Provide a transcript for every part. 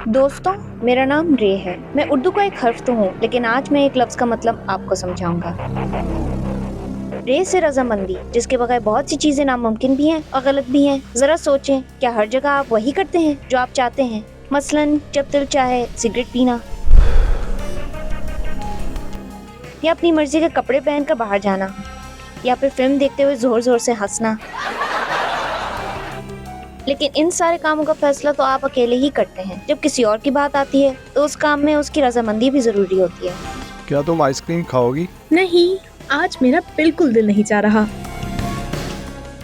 दोस्तों, मेरा नाम रे है। मैं उर्दू का एक हर्फ तो हूँ, लेकिन आज मैं एक लफ्ज का मतलब आपको समझाऊंगा। रे से रजामंदी, जिसके बगैर बहुत सी चीजें नामुमकिन भी हैं और गलत भी हैं। जरा सोचें, क्या हर जगह आप वही करते हैं जो आप चाहते हैं? मसलन जब दिल चाहे सिगरेट पीना, या अपनी मर्जी के कपड़े पहनकर बाहर जाना, या फिर फिल्म देखते हुए जोर जोर से हंसना। लेकिन इन सारे कामों का फैसला तो आप अकेले ही करते हैं। जब किसी और की बात आती है तो उस काम में उसकी रजामंदी भी जरूरी होती है। क्या तुम आइसक्रीम खाओगी? नहीं, आज मेरा बिल्कुल दिल नहीं चाह रहा।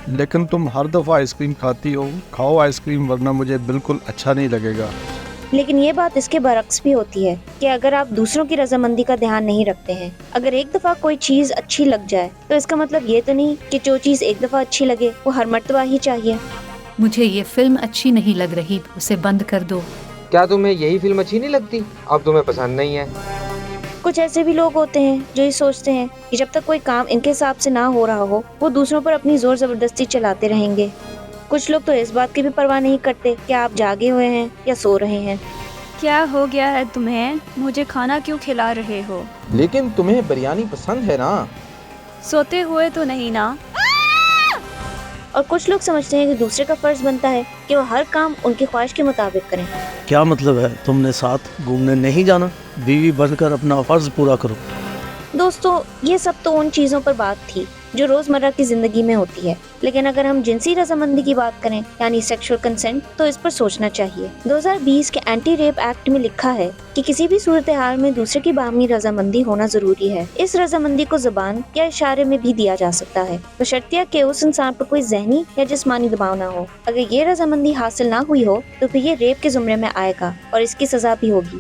लेकिन तुम हर दफ़ा आइसक्रीम खाती हो। खाओ आइसक्रीम, वरना मुझे बिल्कुल अच्छा नहीं लगेगा। लेकिन ये बात इसके बरक्स भी होती है कि अगर आप दूसरों की रजामंदी का ध्यान नहीं रखते हैं, अगर एक दफा कोई चीज अच्छी लग जाए तो इसका मतलब ये तो नहीं कि जो चीज एक दफा अच्छी लगे वो हर मर्तबा ही चाहिए। मुझे ये फिल्म अच्छी नहीं लग रही, उसे बंद कर दो। क्या तुम्हें यही फिल्म अच्छी नहीं लगती? अब तुम्हें पसंद नहीं है? कुछ ऐसे भी लोग होते हैं जो ये सोचते हैं कि जब तक कोई काम इनके हिसाब से ना हो रहा हो, वो दूसरों पर अपनी जोर जबरदस्ती चलाते रहेंगे। कुछ लोग तो इस बात की भी परवाह नहीं करते कि आप जागे हुए हैं या सो रहे हैं। क्या हो गया है तुम्हें? मुझे खाना क्यों खिला रहे हो? लेकिन तुम्हें बिरयानी पसंद है ना? सोते हुए तो नहीं ना? और कुछ लोग समझते हैं कि दूसरे का फर्ज बनता है कि वो हर काम उनकी ख्वाहिश के मुताबिक करें। क्या मतलब है? तुमने साथ घूमने नहीं जाना? बीवी बनकर अपना फर्ज पूरा करो। दोस्तों, ये सब तो उन चीज़ों पर बात थी जो रोज़मर्रा की ज़िंदगी में होती है। लेकिन अगर हम जिनसी रजामंदी की बात करें, यानी सेक्सुअल कंसेंट, तो इस पर सोचना चाहिए। 2020 के एंटी रेप एक्ट में लिखा है कि किसी भी सूरत हाल में दूसरे की बाहमी रजामंदी होना जरूरी है। इस रजामंदी को ज़बान या इशारे में भी दिया जा सकता है, बशर्तिया कि उस इंसान पर कोई ज़हनी या जिस्मानी दबाव ना हो। अगर ये रजामंदी हासिल ना हुई हो तो फिर ये रेप के जुमरे में आएगा और इसकी सजा भी होगी।